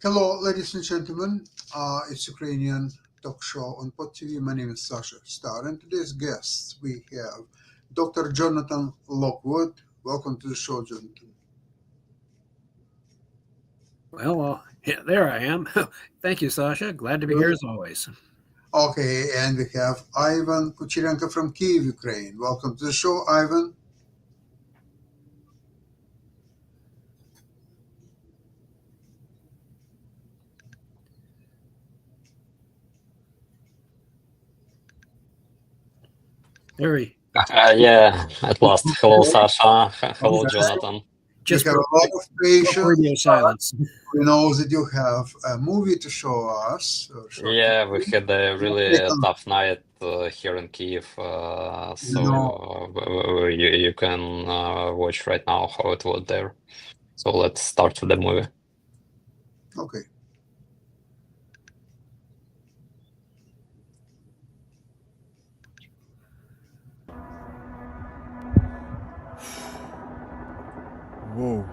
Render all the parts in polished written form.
Hello, ladies and gentlemen. It's Ukrainian talk show on Pod TV. My name is Sasha Star, and today's guests we have Dr. Jonathan Lockwood. Welcome to the show, Jonathan. Yeah, there I am. Thank you, Sasha. Glad to be here Good. as always. Okay, and we have Ivan Kucherenko from Kiev, Ukraine. Welcome to the show, Ivan. Very Yeah, at last. Hello, Okay, Sasha. Hello, just Jonathan. we just have broke, a lot of broke radio patience. silence. We know that you have a movie to show us, a short Yeah, we movie. had a really Take on. tough night here in Kiev, You know, you can watch right now how it was there. So let's start with the movie. okay. Whoa.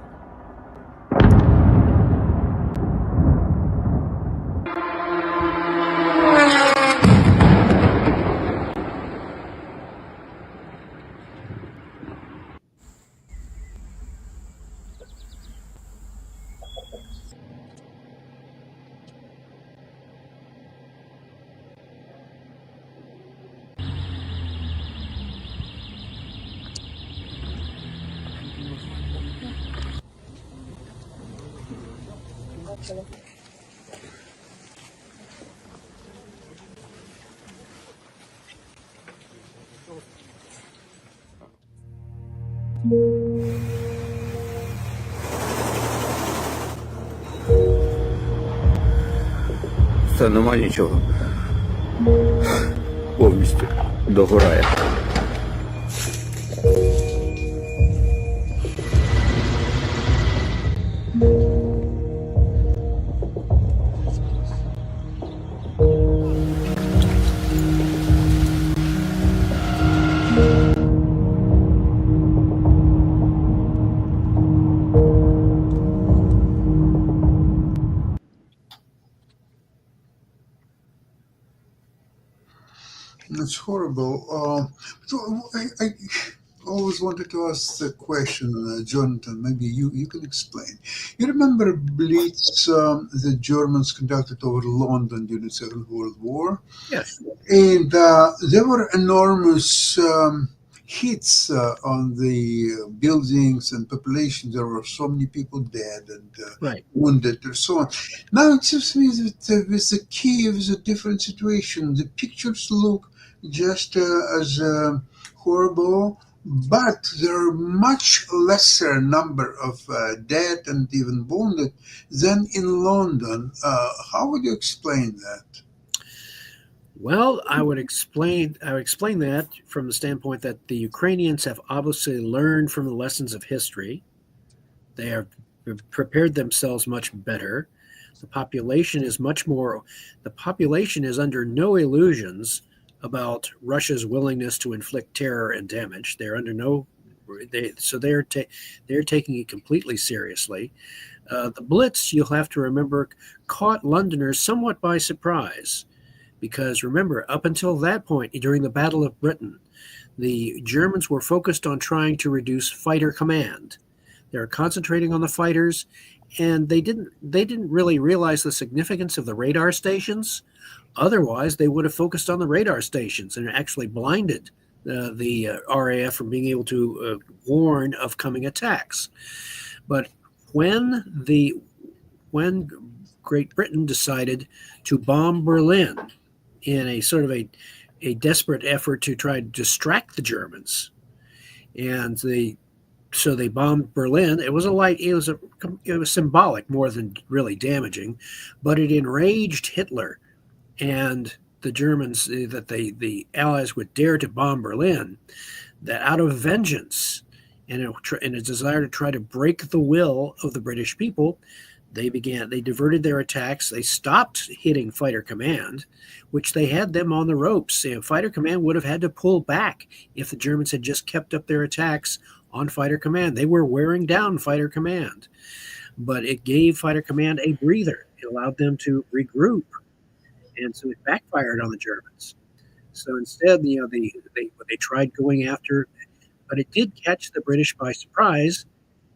Це нема нічого. Повністю догорає. It's horrible. I always wanted to ask the question, Jonathan. Maybe you can explain. You remember Blitz the Germans conducted over London during the Second World War, Yes, and there were enormous hits on the buildings and population. There were so many people dead and right. wounded and so on. Now it seems to me that with the Kiev is a different situation. The pictures look just as horrible, but there are much lesser number of dead and even wounded than in London. How would you explain that? Well, I would explain that from the standpoint that the Ukrainians have obviously learned from the lessons of history. They have prepared themselves much better. The population is the population is under no illusions about Russia's willingness to inflict terror and damage. They're under no they're taking it completely seriously. The Blitz, you'll have to remember, caught Londoners somewhat by surprise because remember, up until that point during the Battle of Britain, the Germans were focused on trying to reduce fighter command. They were concentrating on the fighters, and they didn't really realize the significance of the radar stations. Otherwise, they would have focused on the radar stations and actually blinded the RAF from being able to warn of coming attacks. But when the when Great Britain decided to bomb Berlin in a sort of a desperate effort to try to distract the Germans, and they bombed Berlin. It was symbolic more than really damaging, but it enraged Hitler and the Germans that the Allies would dare to bomb Berlin. That out of vengeance and a desire to try to break the will of the British people, they diverted their attacks. They stopped hitting Fighter Command, which they had them on the ropes. Fighter Command would have had to pull back if the Germans had just kept up their attacks on Fighter Command. They were wearing down Fighter Command, but it gave Fighter Command a breather. allowed them to regroup, and so it backfired on the Germans. So instead, they tried going after, but it did catch the British by surprise,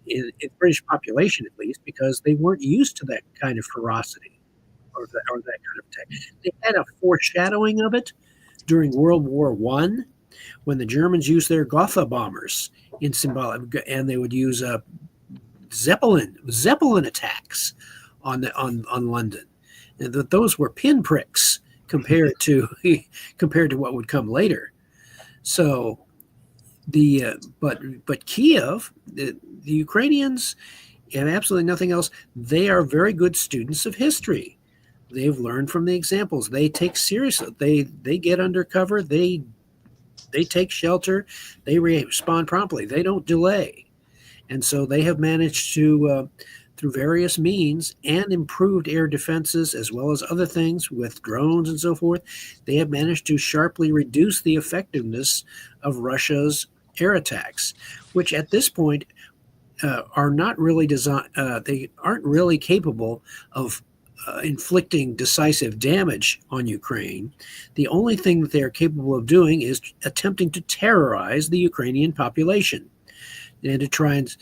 in the British population at least, because they weren't used to that kind of ferocity or that kind of attack. They had a foreshadowing of it during World War I, when the Germans used their Gotha bombers in symbolic, and they would use Zeppelin attacks on London, and those were pinpricks compared to what would come later. So but Kiev, the Ukrainians, and absolutely nothing else, they are very good students of history. They've learned from the examples. They take seriously. They get undercover. They take shelter. They respond promptly. They don't delay. And so they have managed to, through various means and improved air defenses as well as other things with drones and so forth, they have managed to sharply reduce the effectiveness of Russia's air attacks, which at this point are not really designed. They aren't really capable of inflicting decisive damage on Ukraine. The only thing that they are capable of doing is attempting to terrorize the Ukrainian population and to try and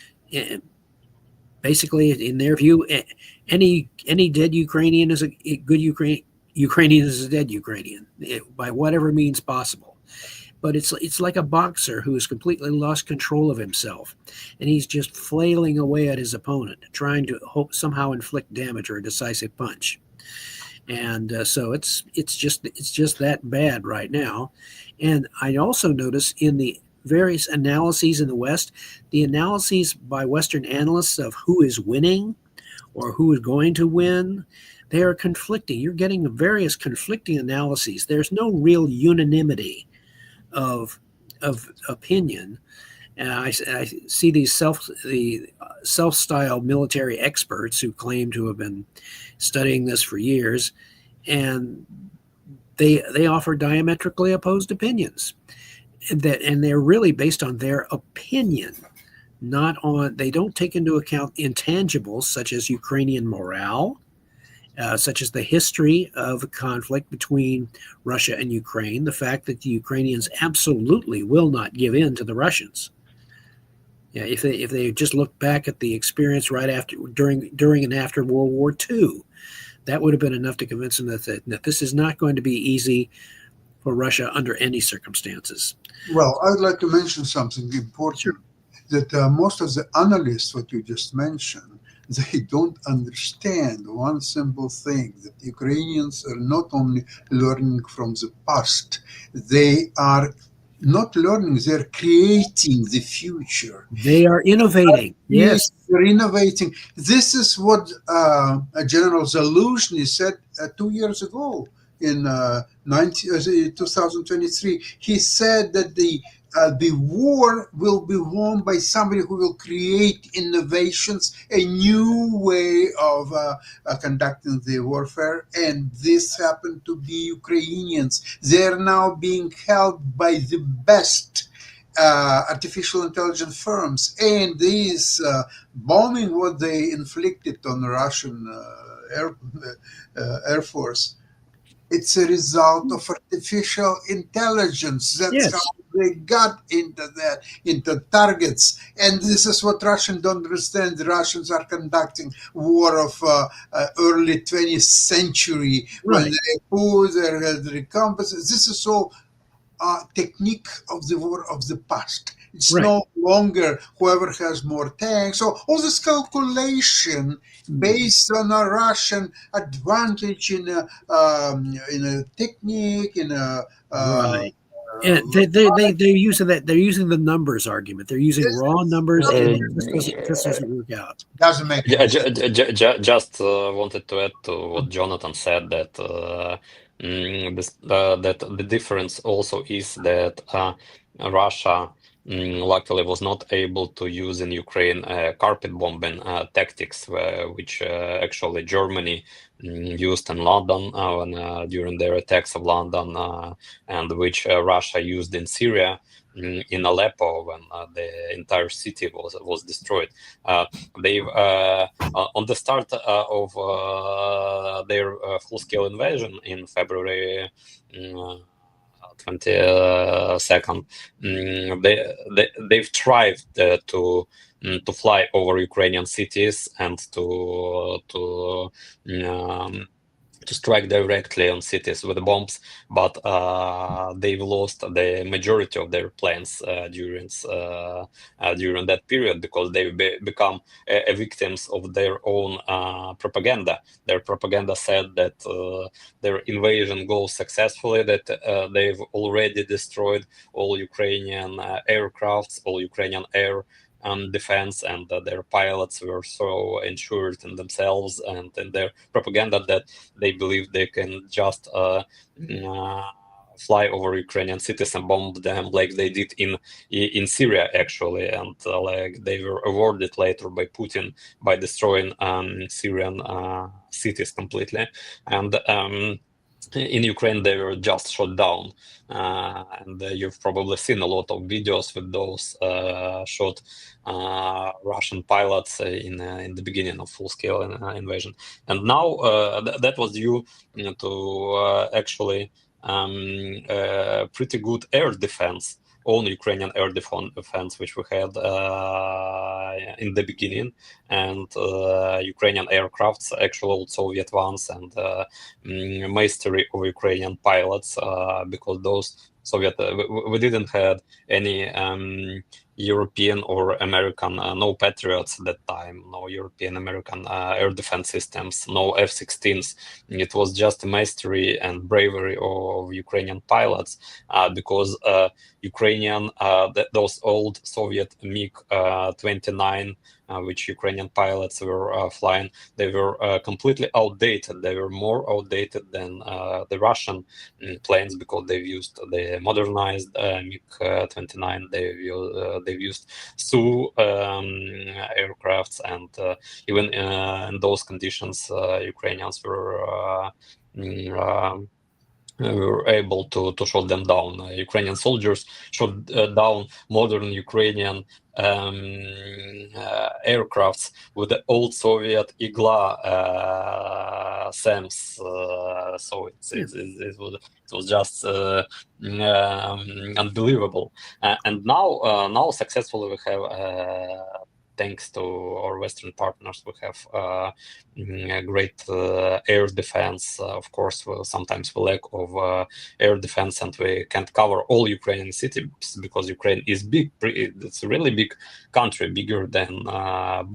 basically, in their view, any dead Ukrainian is a good Ukrainian is a dead Ukrainian by whatever means possible. But it's like a boxer who has completely lost control of himself, and he's just flailing away at his opponent, trying to somehow inflict damage or a decisive punch. And so it's just that bad right now. And I also notice in the various analyses in the West, the analyses by Western analysts of who is winning or who is going to win, they are conflicting. You're getting various conflicting analyses. There's no real unanimity of opinion, and I see these self-styled military experts who claim to have been studying this for years, and they offer diametrically opposed opinions, and they're really based on their opinion, not on. They don't take into account intangibles such as Ukrainian morale, such as the history of a conflict between Russia and Ukraine, the fact that the Ukrainians absolutely will not give in to the Russians. Yeah, if they just look back at the experience right after, during and after World War II, that would have been enough to convince them that this is not going to be easy for Russia under any circumstances. Well, I would like to mention something important. Sure. That most of the analysts, what you just mentioned, they don't understand one simple thing, that Ukrainians are not only learning from the past, they are not learning, they're creating the future. They are innovating. Yes. They're innovating. This is what General Zaluzhny said 2 years ago in 2023. He said that the war will be won by somebody who will create innovations, a new way of conducting the warfare, and this happened to be Ukrainians. They're now being held by the best artificial intelligence firms, and these bombing what they inflicted on the Russian Air Force, it's a result of artificial intelligence. That's Yes. how they got into targets. And this is what Russians don't understand. The Russians are conducting war of early 20th century when Right. they put their compasses. This is all technique of the war of the past. It's Right. no longer whoever has more tanks. So all this calculation based on a Russian advantage in a technique, in a Right. And they're using that. They're using the numbers argument. They're using raw numbers, and this doesn't work out. doesn't make Yeah, sense. just wanted to add to what Jonathan said that that the difference also is that Russia luckily was not able to use in Ukraine carpet bombing tactics, which actually Germany used in London during their attacks of London, and which Russia used in Syria. in Aleppo when the entire city was destroyed. They've on the start of their full-scale invasion in February 22nd, they've tried to fly over Ukrainian cities and to strike directly on cities with bombs, but they've lost the majority of their planes during that period because they've become victims of their own propaganda. Their propaganda said that their invasion goes successfully, that they've already destroyed all Ukrainian aircrafts, all Ukrainian air defense, and their pilots were so ensured in themselves and in their propaganda that they believe they can just fly over Ukrainian cities and bomb them like they did in Syria, actually, and like they were awarded later by Putin by destroying Syrian cities completely. And in Ukraine, they were just shot down, and you've probably seen a lot of videos with those shot Russian pilots in the beginning of full-scale invasion. And now that was due to actually pretty good air defense, own Ukrainian air defense, which we had in the beginning, and Ukrainian aircrafts, actual old Soviet ones, and mastery of Ukrainian pilots, because those Soviet, we didn't have any European or American, no Patriots at that time, no European American air defense systems, no F-16s. It was just mastery and bravery of Ukrainian pilots, because Ukrainian, those old Soviet MiG-29, which Ukrainian pilots were flying, they were completely outdated. They were more outdated than the Russian planes because they've used the modernized MiG-29. They've used Su aircrafts, and even in those conditions, Ukrainians were able to shoot them down. Ukrainian soldiers shot down modern Ukrainian aircrafts with the old Soviet Igla SAMs. So it was just unbelievable. And now successfully we have, thanks to our Western partners, we have great air defense. Of course, sometimes we lack of air defense, and we can't cover all Ukrainian cities because Ukraine is big. It's a really big country, bigger than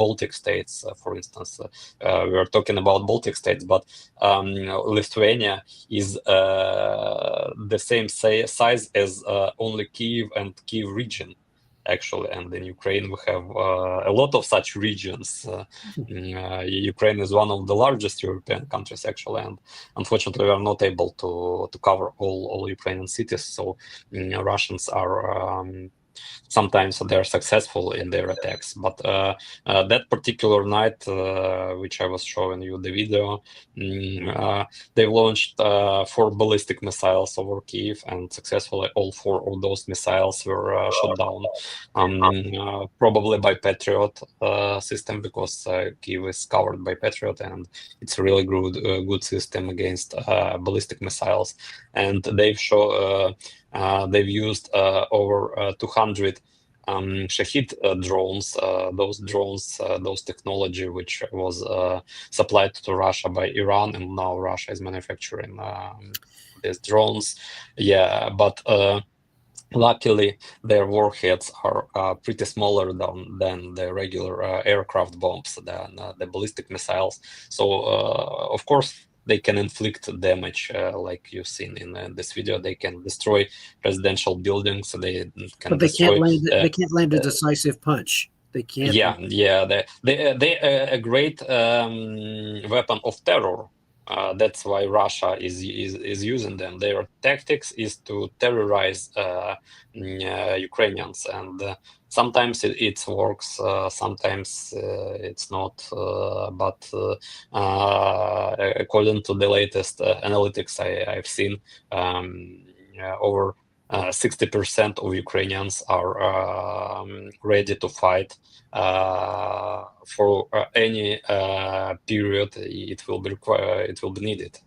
Baltic states, for instance. We are talking about Baltic states, but Lithuania is the same size as only Kyiv and Kyiv region, actually, and in Ukraine we have a lot of such regions. Ukraine is one of the largest European countries, actually, and unfortunately we are not able to cover all Ukrainian cities. So Russians are sometimes they're successful in their attacks, but that particular night, which I was showing you the video, they launched 4 ballistic missiles over Kyiv, and successfully all 4 of those missiles were shot down, probably by Patriot system, because Kyiv is covered by Patriot, and it's a really good system against ballistic missiles. And they've used over 200 Shahid drones, those technology which was supplied to Russia by Iran, and now Russia is manufacturing these drones. Yeah, but luckily their warheads are pretty smaller than the regular aircraft bombs, than the ballistic missiles. So of course they can inflict damage, like you've seen in this video. They can destroy residential buildings. They can. But they can't land a decisive punch. They can't. Yeah. They a great weapon of terror. That's why Russia is using them. Their tactics is to terrorize Ukrainians, and sometimes it works, sometimes it's not. But according to the latest analytics I've seen, over 60% of Ukrainians are ready to fight for any period it will be needed.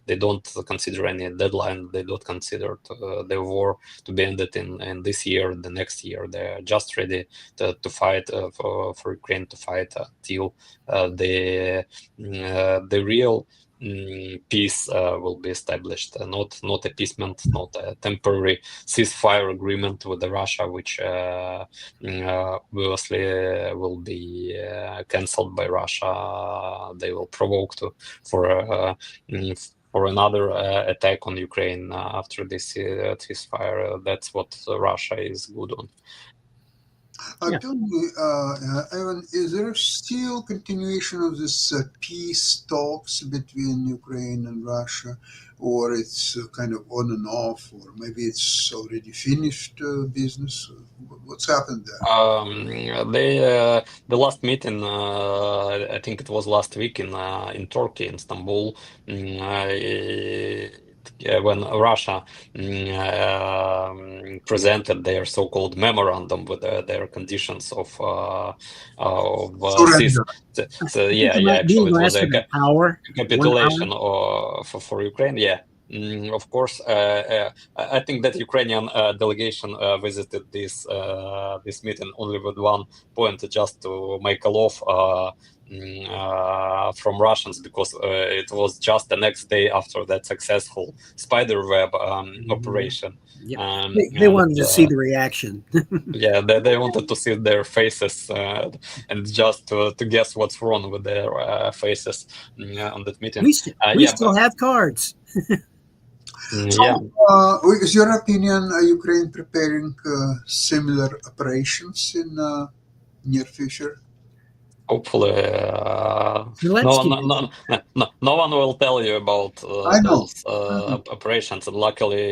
They don't consider any deadline. They don't consider the war to be ended in this year, the next year. They're just ready to fight for Ukraine to fight till the real peace will be established, not appeasement, not a temporary ceasefire agreement with Russia, which obviously will be cancelled by Russia. They will provoke for another attack on Ukraine after this ceasefire. That's what Russia is good on. Tell me, Evan, is there still continuation of this peace talks between Ukraine and Russia, or it's kind of on and off, or maybe it's already finished business? What's happened there? The last meeting, I think it was last week in Turkey, in Istanbul, when Russia presented their so-called memorandum with their conditions of Surrender. actually it was a capitulation for Ukraine. Yeah. Of course, I think that Ukrainian delegation visited this meeting only with one point, just to make a laugh from Russians, because it was just the next day after that successful spiderweb operation. Yeah. They wanted to see the reaction. Yeah, they wanted to see their faces and just to guess what's wrong with their faces on that meeting. We still have cards. Is your opinion Ukraine preparing similar operations in near future? Hopefully, no one will tell you about those operations. And luckily,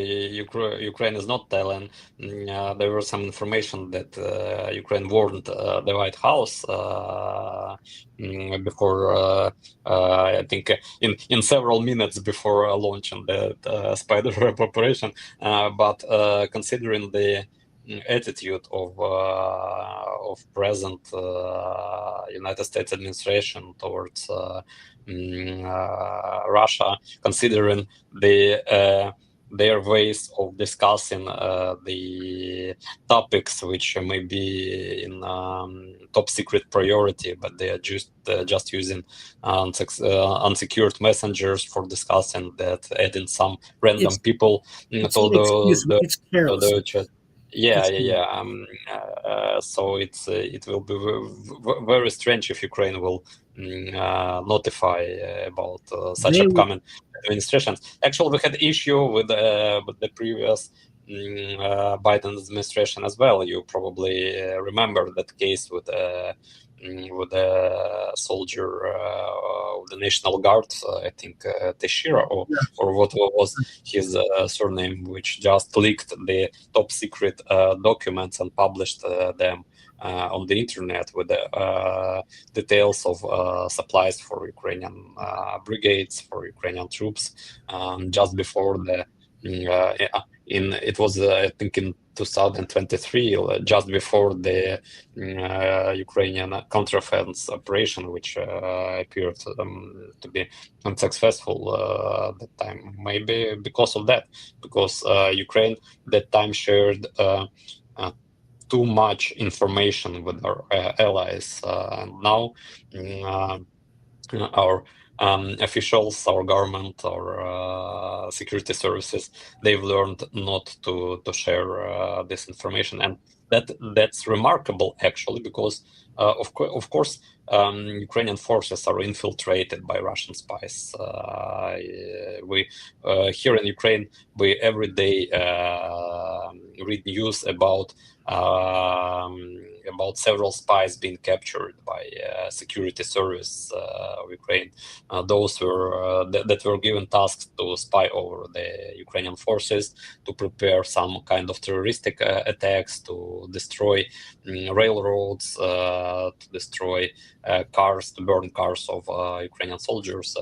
Ukraine is not telling. There was some information that Ukraine warned the White House before, I think, in several minutes before launching the spiderweb operation. But considering the attitude of present United States administration towards Russia, considering their ways of discussing the topics which may be in top secret priority, but they are just using unsecured messengers for discussing that, adding some random people to the chat. So it will be very strange if Ukraine will notify about such upcoming administrations. Actually, we had issue with the previous Biden administration as well. You probably remember that case with the soldier of the National Guard, I think Teixeira, or what was his surname, which just leaked the top secret documents and published them on the internet with the details of supplies for Ukrainian brigades, for Ukrainian troops, just before it was I think in 2023, just before the Ukrainian counteroffensive operation, which appeared to be unsuccessful at that time. Maybe because of that, because Ukraine that time shared too much information with our allies. Now our officials, our government, our security services, they've learned not to share this information, and that's remarkable actually, because of course Ukrainian forces are infiltrated by Russian spies. We here in Ukraine, we every day read news about about several spies being captured by security service of Ukraine. Those were that were given tasks to spy over the Ukrainian forces, to prepare some kind of terroristic attacks, to destroy railroads, to destroy cars, to burn cars of Ukrainian soldiers,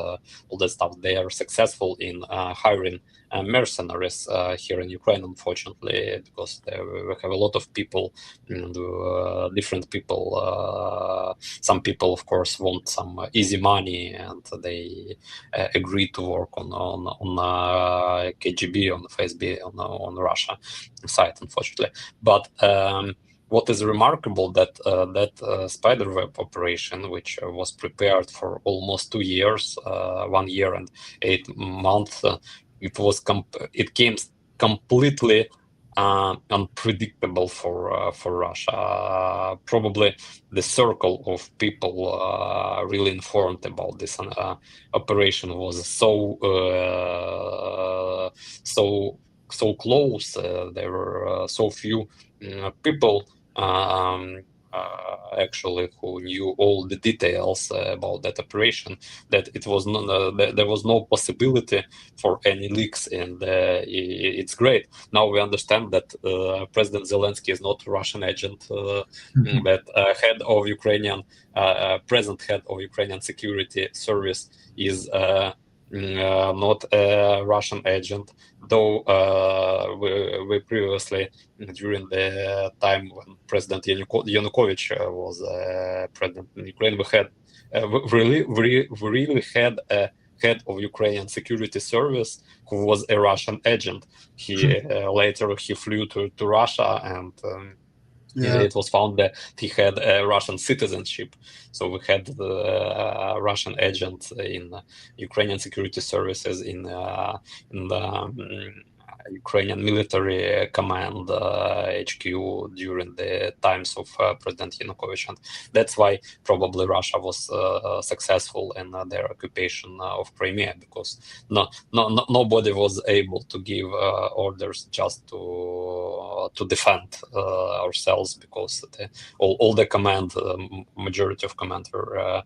all that stuff. They are successful in hiring mercenaries here in Ukraine, unfortunately, because we have a lot of people, different people. Some people, of course, want some easy money, and they agree to work on KGB, on FSB, on Russia side, unfortunately. But what is remarkable that spiderweb operation, which was prepared for almost 2 years, 1 year and 8 months, it came completely unpredictable for Russia. Probably the circle of people really informed about this operation was so close. There were so few people actually who knew all the details about that operation, that it was there was no possibility for any leaks, and it's great. Now we understand that President Zelensky is not a Russian agent, that head of Ukrainian, present head of Ukrainian security service is not a Russian agent, though we previously, during the time when President Yanukovych was president in Ukraine, we had we really had a head of Ukrainian security service who was a Russian agent. He later he flew to Russia, and it was found that he had a Russian citizenship. So we had the Russian agent in Ukrainian security services in the Ukrainian military command HQ during the times of President Yanukovych, and that's why probably Russia was successful in their occupation of Crimea, because nobody was able to give orders just to defend ourselves, because all the command, majority of command were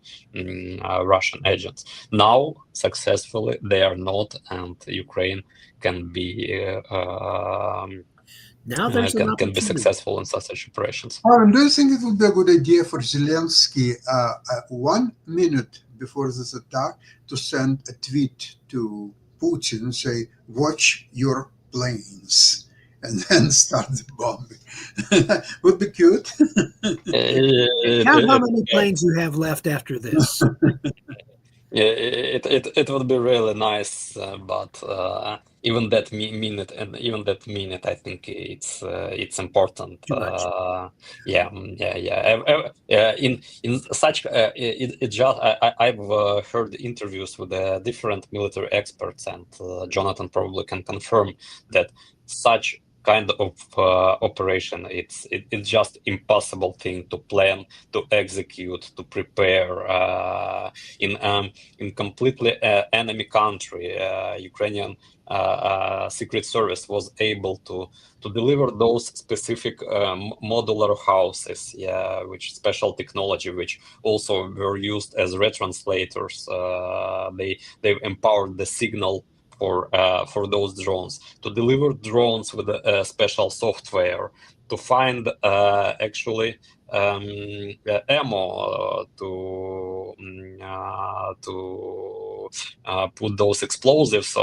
Russian agents. Now successfully they are not, and Ukraine can be now there's an can be successful in such operations. Aaron, do you think it would be a good idea for Zelensky 1 minute before this attack to send a tweet to Putin and say, "Watch your planes," and then start the bombing? Would be cute. Count how many planes you have left after this. Yeah, it would be really nice, but even that minute, I think it's important. In such it just I've heard interviews with different military experts, and Jonathan probably can confirm that such kind of operation, it's just impossible thing to plan, to execute, to prepare in completely enemy country. Ukrainian Secret Service was able to deliver those specific modular houses, which special technology, which also were used as retranslators. They've empowered the signal for those drones, to deliver drones with a special software, to find actually ammo to put those explosives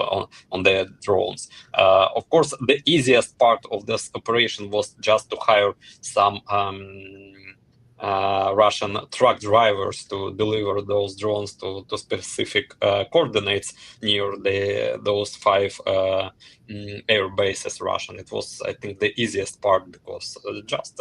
on the drones. Of course, the easiest part of this operation was just to hire some Russian truck drivers to deliver those drones to specific coordinates near those 5 air bases Russian. It was, I think, the easiest part, because just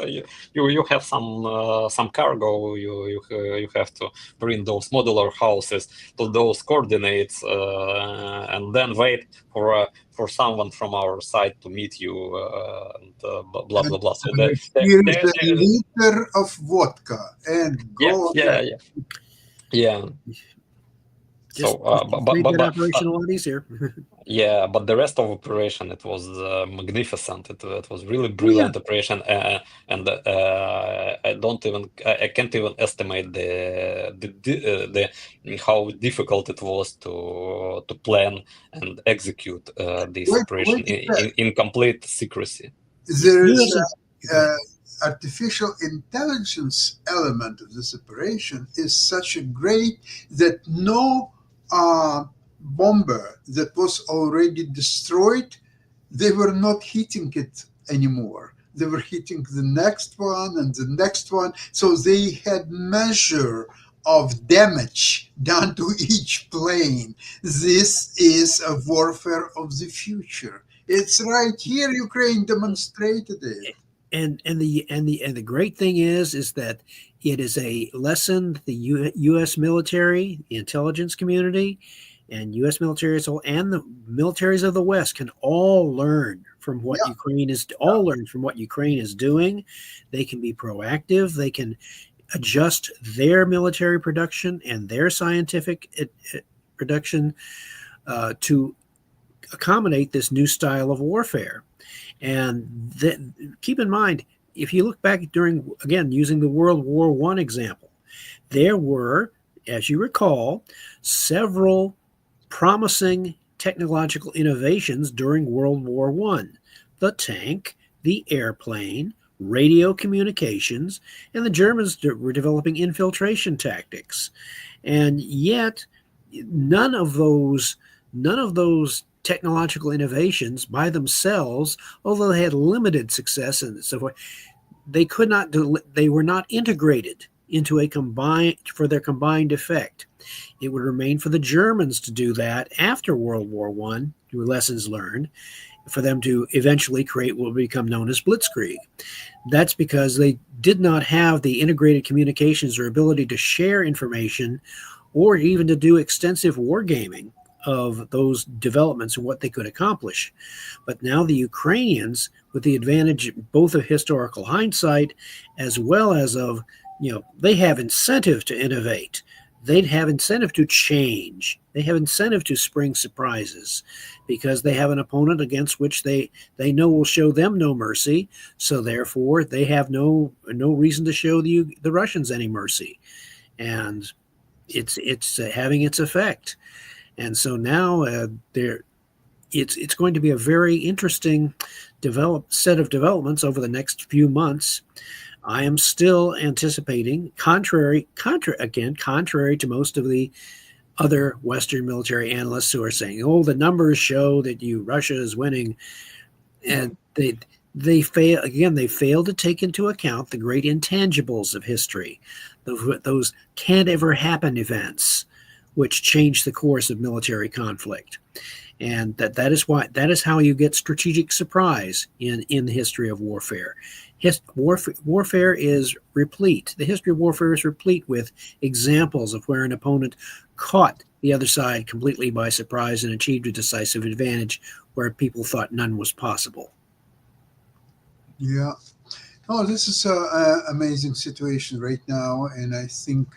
you have some cargo, you have to bring those modular houses to those coordinates, and then wait for someone from our side to meet you, and blah blah blah. So here's a liter of vodka and go. Yeah. Just, So, just made that operation a lot easier. yeah, but the rest of operation, it was magnificent. It was really Oh, yeah. brilliant operation, and I can't even estimate the how difficult it was to plan and execute this operation Wait a sec. in complete secrecy. There's US, go ahead. artificial intelligence element of this operation is such a great that no bomber that was already destroyed, they were not hitting it anymore. They were hitting the next one and the next one. So they had measure of damage done to each plane. This is a warfare of the future. It's right here. Ukraine demonstrated it. And the great thing is that it is a lesson the U.S. military, the intelligence community, and U.S. military as well, and the militaries of the West can all learn from what Yeah, Ukraine is doing. They can be proactive. They can adjust their military production and their scientific production to accommodate this new style of warfare. And keep in mind, if you look back during, again, using the World War I example, there were, as you recall, several promising technological innovations during World War I. The tank, the airplane, radio communications, and the Germans were developing infiltration tactics. And yet, none of those technological innovations by themselves, although they had limited success and so forth, they were not integrated into a their combined effect. It would remain for the Germans to do that after World War I, through lessons learned, for them to eventually create what would become known as Blitzkrieg. That's because they did not have the integrated communications or ability to share information or even to do extensive wargaming of those developments and what they could accomplish. But now the Ukrainians, with the advantage both of historical hindsight as well as of, they have incentive to innovate. They'd have incentive to change. They have incentive to spring surprises because they have an opponent against which they know will show them no mercy. So therefore, they have no reason to show the Russians any mercy, and it's having its effect. And so now it's going to be a very interesting set of developments over the next few months. I am still anticipating, contrary to most of the other Western military analysts who are saying, "Oh, the numbers show that Russia is winning," and they fail again. They fail to take into account the great intangibles of history, those can't ever happen events, which change the course of military conflict. And that is how you get strategic surprise in the history of warfare. Warfare is replete. The history of warfare is replete with examples of where an opponent caught the other side completely by surprise and achieved a decisive advantage where people thought none was possible. yeah. Oh, this is an amazing situation right now, and I think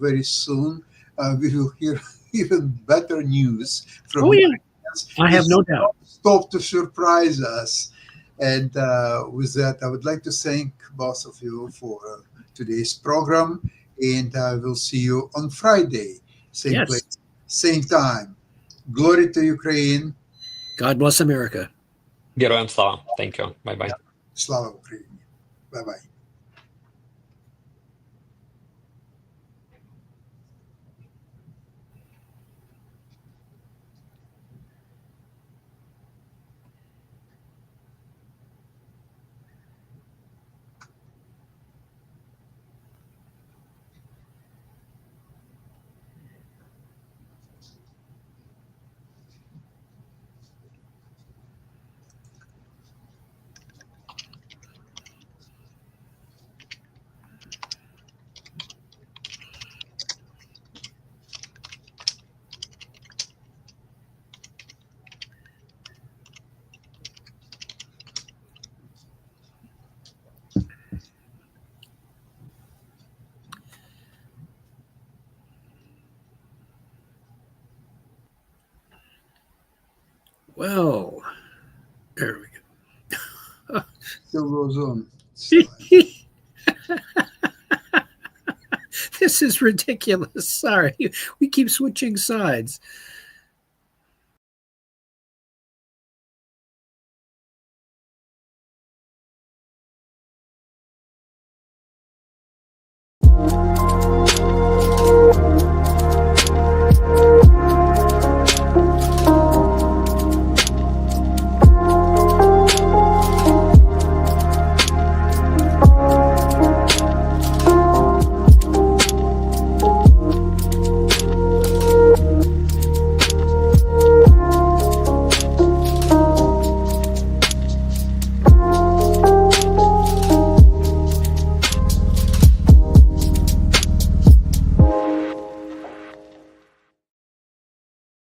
very soon we will hear even better news from Oh, yeah. Ukrainians. I have no doubt. Stop to surprise us. And with that, I would like to thank both of you for today's program, and I will see you on Friday, same Yes. place, same time. Glory to Ukraine. God bless America. Героям слава. Thank you. Bye-bye. Slava Ukraini. Bye-bye. Well, there we Still goes on. go. This is ridiculous. Sorry. We keep switching sides.